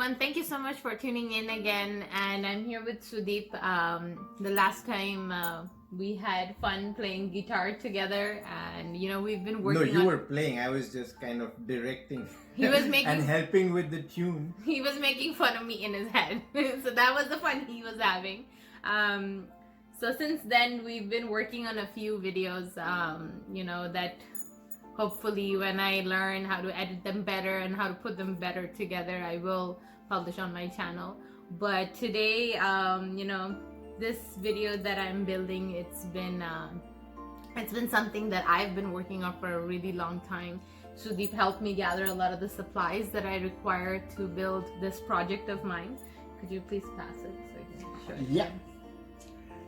everyone, thank you so much for tuning in again, and I'm here with Sudeep. The last time we had fun playing guitar together, and we've been No, working you on... were playing. I was just kind of directing. He was making and helping with the tune. He was making fun of me in his head. So that was the fun he was having. So since then we've been working on a few videos, that hopefully when I learn how to edit them better and how to put them better together, I will publish on my channel. But today, this video that I'm building, it's been something that I've been working on for a really long time. Sudeep helped me gather a lot of the supplies that I require to build this project of mine. Could you please pass it so I can show it? Yeah.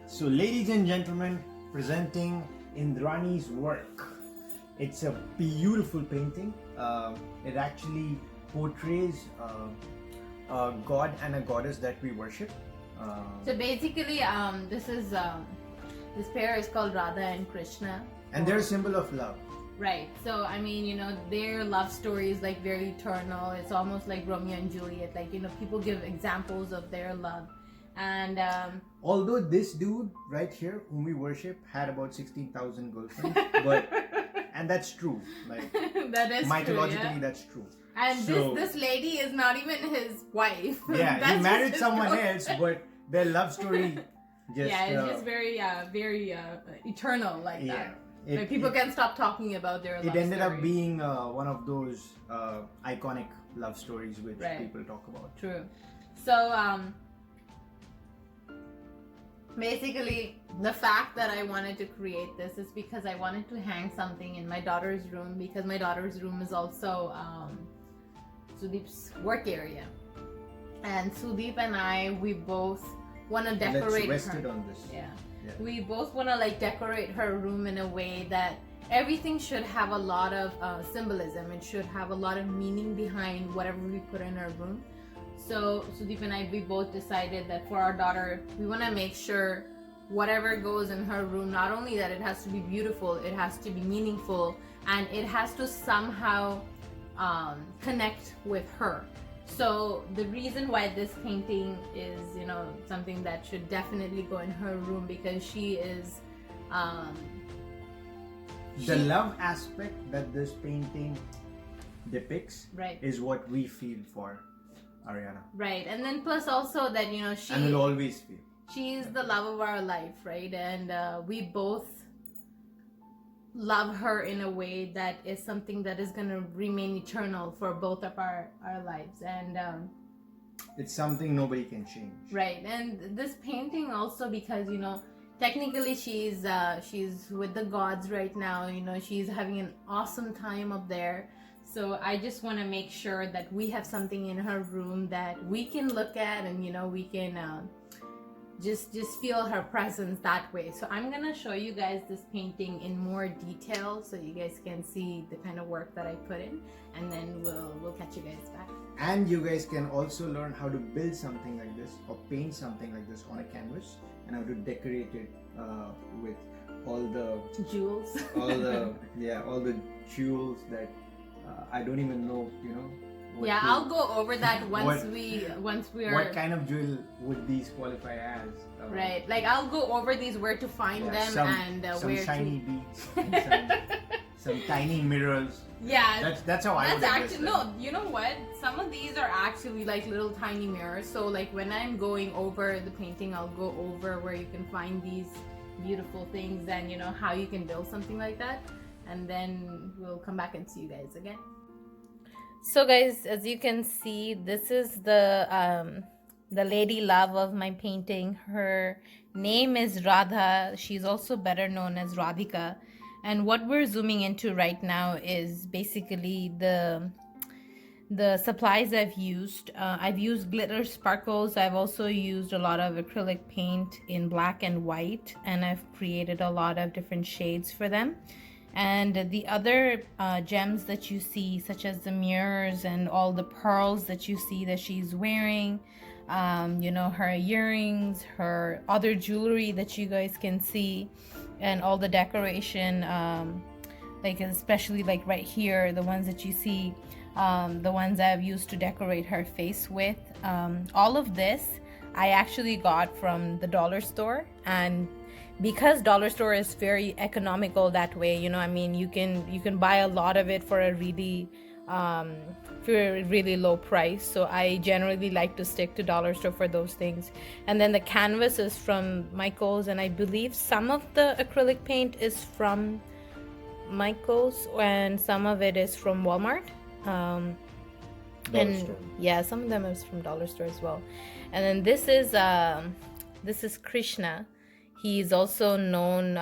So ladies and gentlemen, presenting Indrani's work. It's a beautiful painting. It actually portrays a god and a goddess that we worship. So basically, this pair is called Radha and Krishna. And they're a symbol of love. Right. So I mean, their love story is like very eternal. It's almost like Romeo and Juliet. Like, people give examples of their love. And although this dude right here, whom we worship, had about 16,000 girlfriends, and that's true. Like that is mythologically, true, yeah? that's true. And so, this lady is not even his wife. Yeah, he married someone else, but their love story just it's just very eternal like that. Like people can't stop talking about their love story. It ended up being one of those iconic love stories which people talk about. True. So basically, the fact that I wanted to create this is because I wanted to hang something in my daughter's room, because my daughter's room is also Sudeep's work area. And Sudeep and I, we both want to decorate Let's rest her. it on this. Yeah. We both want to decorate her room in a way that everything should have a lot of symbolism. It should have a lot of meaning behind whatever we put in her room. So Sudeep and I, we both decided that for our daughter, we want to make sure whatever goes in her room, not only that it has to be beautiful, it has to be meaningful, and it has to somehow connect with her. So the reason why this painting is, something that should definitely go in her room, because she is the love aspect that this painting depicts is what we feel for Ariana. Right. And then plus also that, she... And will always feel. She's the love of our life, right? And we both love her in a way that is something that is going to remain eternal for both of our lives. And it's something nobody can change. Right. And this painting also, because, technically she's with the gods right now. She's having an awesome time up there. So I just want to make sure that we have something in her room that we can look at, and we can just feel her presence that way. So I'm gonna show you guys this painting in more detail so you guys can see the kind of work that I put in, and then we'll catch you guys back. And you guys can also learn how to build something like this or paint something like this on a canvas, and how to decorate it with all the jewels, all the jewels that I don't even know, I'll go over that once we are. What kind of jewel would these qualify as? Right, like I'll go over these, where to find them, and some where shiny to... beads, and some tiny mirrors. Yeah, that's how I would actually no. You know what? Some of these are actually like little tiny mirrors. So like when I'm going over the painting, I'll go over where you can find these beautiful things, and how you can build something like that. And then we'll come back and see you guys again. So guys, as you can see, this is the lady love of my painting. Her name is Radha. She's also better known as Radhika. And what we're zooming into right now is basically the supplies I've used. I've used glitter sparkles. I've also used a lot of acrylic paint in black and white, and I've created a lot of different shades for them. And the other gems that you see, such as the mirrors and all the pearls that you see that she's wearing, her earrings, her other jewelry that you guys can see, and all the decoration, like especially like right here, the ones that you see, the ones I've used to decorate her face with. All of this I actually got from the dollar store, and because dollar store is very economical that way, I mean, you can buy a lot of it for a really low price. So I generally like to stick to dollar store for those things. And then the canvas is from Michael's, and I believe some of the acrylic paint is from Michael's and some of it is from Walmart. Dollar store. Yeah, some of them is from dollar store as well. And then this is Krishna. He's also known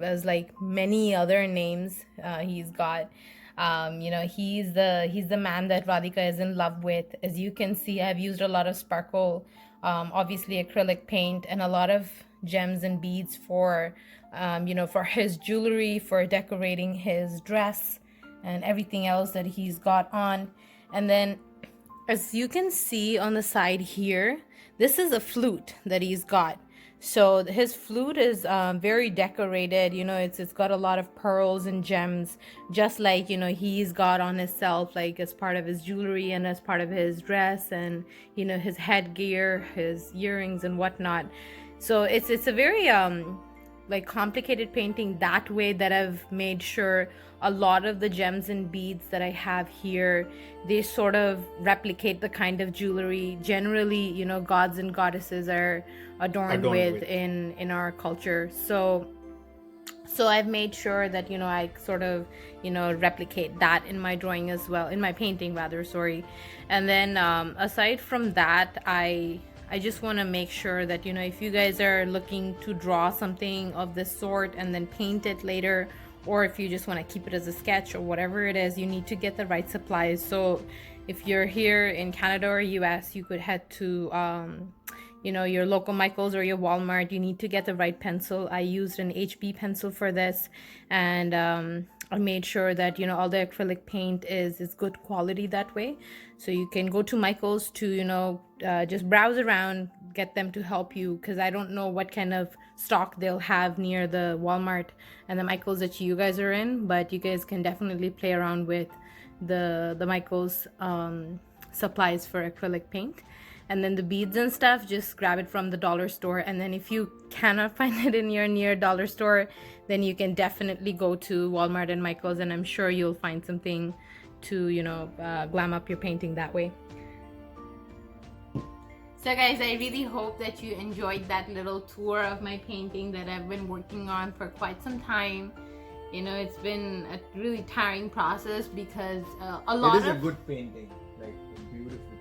as like many other names. He's got he's the man that Radhika is in love with. As you can see, I've used a lot of sparkle, obviously acrylic paint, and a lot of gems and beads for for his jewelry, for decorating his dress and everything else that he's got on. And then as you can see on the side here, this is a flute that he's got. So his flute is very decorated. It's got a lot of pearls and gems, just like he's got on himself, like as part of his jewelry and as part of his dress, and his headgear, his earrings and whatnot. So it's a very like complicated painting that way, that I've made sure a lot of the gems and beads that I have here, they sort of replicate the kind of jewelry generally gods and goddesses are adorned with in our culture. So I've made sure that I sort of replicate that in my drawing as well, in my painting rather, sorry. And then aside from that, I just want to make sure that if you guys are looking to draw something of this sort and then paint it later, or if you just want to keep it as a sketch or whatever it is, you need to get the right supplies. So if you're here in Canada or US, you could head to your local Michael's or your Walmart. You need to get the right pencil. I used an HB pencil for this, and I made sure that all the acrylic paint is good quality that way. So you can go to Michael's to just browse around, get them to help you, because I don't know what kind of stock they'll have near the Walmart and the Michael's that you guys are in, but you guys can definitely play around with the Michael's supplies for acrylic paint. And then the beads and stuff, just grab it from the dollar store. And then if you cannot find it in your near dollar store, then you can definitely go to Walmart and Michael's, and I'm sure you'll find something to glam up your painting that way. So guys, I really hope that you enjoyed that little tour of my painting that I've been working on for quite some time. It's been a really tiring process because a lot of... It is a good painting, like a beautiful painting.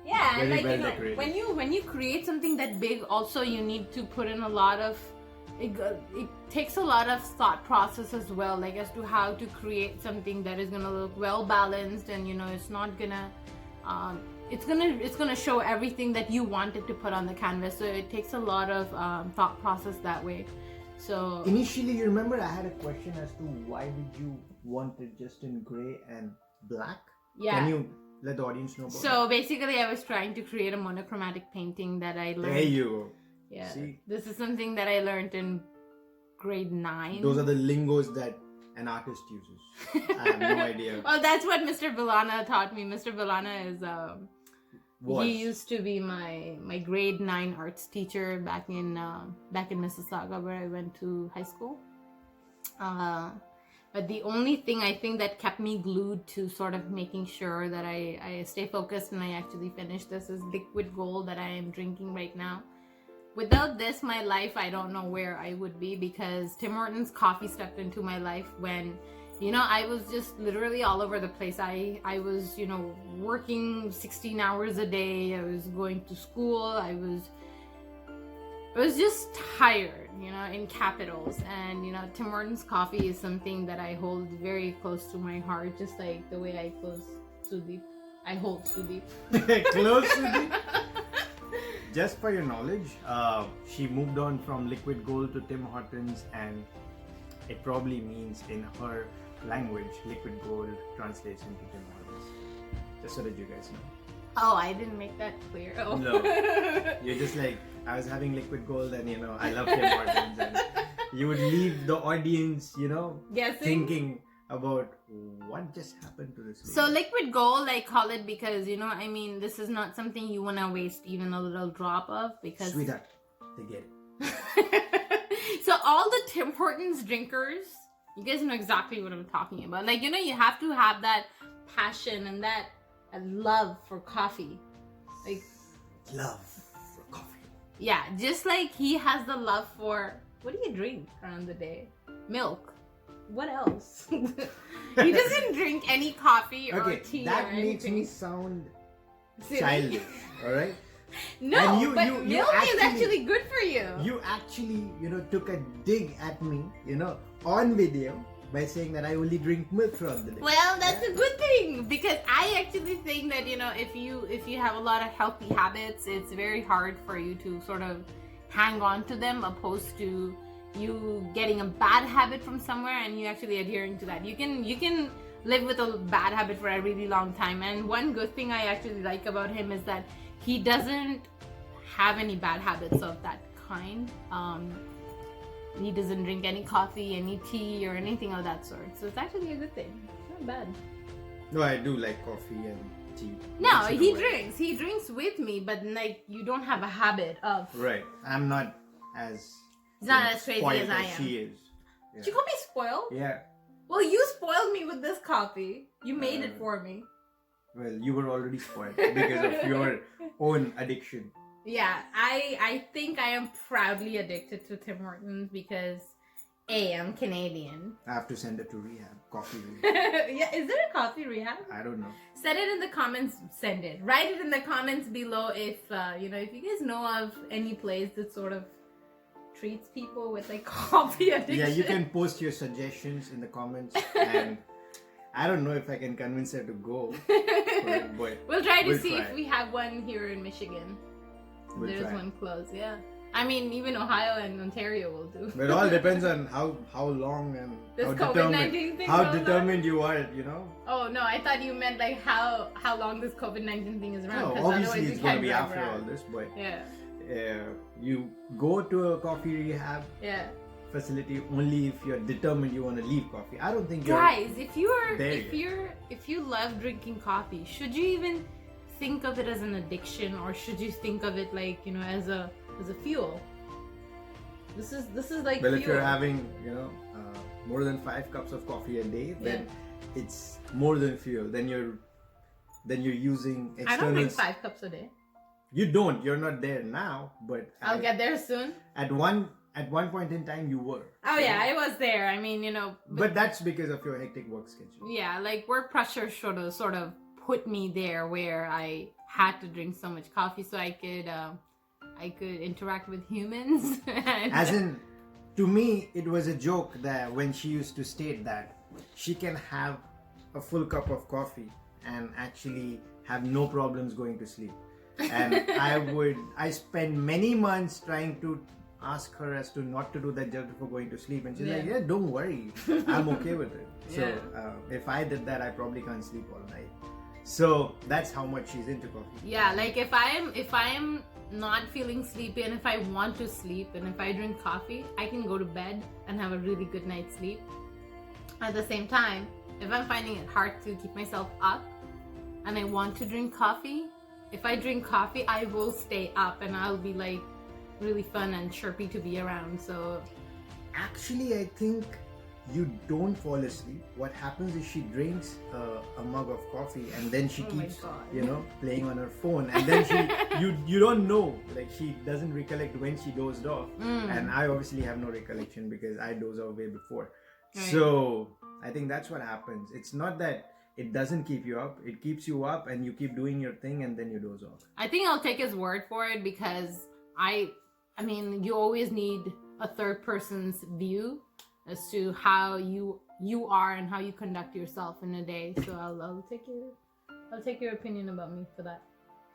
Yeah, very and like decorated. when you create something that big, also you need to put in a lot of... It takes a lot of thought process as well, like as to how to create something that is gonna look well balanced, and it's not gonna it's gonna show everything that you wanted to put on the canvas. So it takes a lot of thought process that way. So initially, you remember I had a question as to why did you want it just in gray and black? Yeah. Can you let the audience know about So basically, I was trying to create a monochromatic painting that I learned. There you go. Yeah. See? This is something that I learned in grade 9. Those are the lingos that an artist uses. I have no idea. Well, that's what Mr. Villana taught me. Mr. Villana is Was. he used to be my grade 9 arts teacher back in Mississauga, where I went to high school. But the only thing I think that kept me glued to sort of making sure that I stay focused and I actually finish this is liquid gold that I am drinking right now. Without this, my life, I don't know where I would be, because Tim Hortons coffee stepped into my life when, I was just literally all over the place. I was, working 16 hours a day. I was going to school. I was just tired, in capitals. And, Tim Hortons coffee is something that I hold very close to my heart, just like the way I hold Sudeep. Close Sudeep? Just for your knowledge, she moved on from liquid gold to Tim Hortons, and it probably means in her language, liquid gold translates into Tim Hortons. Just so that you guys know. Oh, I didn't make that clear. Oh. No, you're just like, I was having liquid gold and I love Tim Hortons, and you would leave the audience, Guessing? thinking, about what just happened to this lady. So liquid gold, I call it because, you know, I mean, this is not something you want to waste even a little drop of, because... Sweetheart, they get it. So all the Tim Hortons drinkers, you guys know exactly what I'm talking about. Like, you know, you have to have that passion and that love for coffee. Like, Love for coffee. yeah, just like he has the love for... What do you drink around the day? Milk. What else? He doesn't drink any coffee or tea that or makes anything. me sound Silly. childish, alright? No, And you milk is actually good for you. You actually, took a dig at me, on video by saying that I only drink milk throughout the day. Well, that's a good thing, because I actually think that, you know, if you have a lot of healthy habits, it's very hard for you to sort of hang on to them, opposed to you getting a bad habit from somewhere and you actually adhering to that. You can live with a bad habit for a really long time. And one good thing I actually like about him is that he doesn't have any bad habits of that kind. He doesn't drink any coffee, any tea, or anything of that sort. So it's actually a good thing. It's not bad. No, I do like coffee and tea. No, Once in a he while. drinks. He drinks with me, but like you don't have a habit of. Right. I'm not as... He's not as crazy spoiled as I am. she is. Did you call me spoiled? Yeah. Well, you spoiled me with this coffee. You made it for me. Well, you were already spoiled because of your own addiction. Yeah, I think I am proudly addicted to Tim Hortons because A, I'm Canadian. I have to send it to rehab. Coffee rehab. Yeah, is there a coffee rehab? I don't know. Send it in the comments. Send it. Write it in the comments below if if you guys know of any place that sort of treats people with like coffee addiction. Yeah, you can post your suggestions in the comments, and I don't know if I can convince her to go. But we'll try to see try. if we have one here in Michigan. We'll There's try. one close, yeah. I mean, even Ohio and Ontario will do. But it all depends on how long and This how COVID-19 thing how goes on? determined you are, Oh no, I thought you meant like how long this COVID-19 thing is around. No, 'cause obviously otherwise it's you going can't to be drive after around. all this, but Yeah, you go to a coffee rehab yeah. facility only if you're determined you want to leave coffee. I don't think you're... Guys, if you love drinking coffee, should you even think of it as an addiction, or should you think of it like as a fuel? This is like Well, fuel. if you're having more than 5 cups of coffee a day, then it's more than fuel. Then you're using external... I don't drink 5 cups a day. You don't. You're not there now, but I'll get there soon. At one point in time, you were. Oh yeah, I was there. I mean, But that's because of your hectic work schedule. Yeah, like work pressure sort of put me there where I had to drink so much coffee so I could interact with humans. As in, to me, it was a joke that when she used to state that she can have a full cup of coffee and actually have no problems going to sleep. And I spent many months trying to ask her as to not to do that just before going to sleep, and she's like, yeah, don't worry, I'm okay with it. So if I did that, I probably can't sleep all night. So that's how much she's into coffee. Yeah, like if I am not feeling sleepy and if I want to sleep and if I drink coffee, I can go to bed and have a really good night's sleep. At the same time, if I'm finding it hard to keep myself up and I want to drink coffee, if I drink coffee, I will stay up and I'll be like really fun and chirpy to be around. So actually, I think you don't fall asleep. What happens is she drinks a mug of coffee and then she keeps playing on her phone, and then you don't know, like she doesn't recollect when she dozed off. And I obviously have no recollection because I dozed off way before. Right. So I think that's what happens. It's not that it doesn't keep you up, it keeps you up and you keep doing your thing and then you doze off. I think I'll take his word for it, because I mean, you always need a third person's view as to how you are and how you conduct yourself in a day. So I'll take your opinion about me for that.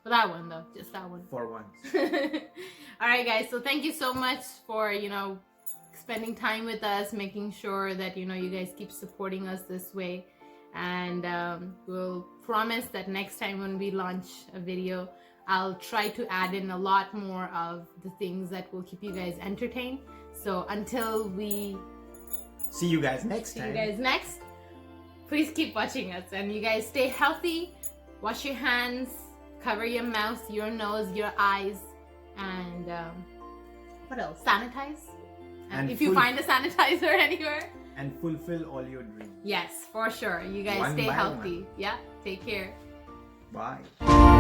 For that one though, just that one. For once. All right, guys. So thank you so much for spending time with us, making sure that you guys keep supporting us this way, and we'll promise that next time when we launch a video, I'll try to add in a lot more of the things that will keep you guys entertained. So until we see you guys next time. See you guys next. please keep watching us, and you guys stay healthy, wash your hands, cover your mouth, your nose, your eyes, and what else? Sanitize. And if you find a sanitizer anywhere. And fulfill all your dreams. Yes, for sure. You guys One stay by healthy. one. Yeah, take care. Bye.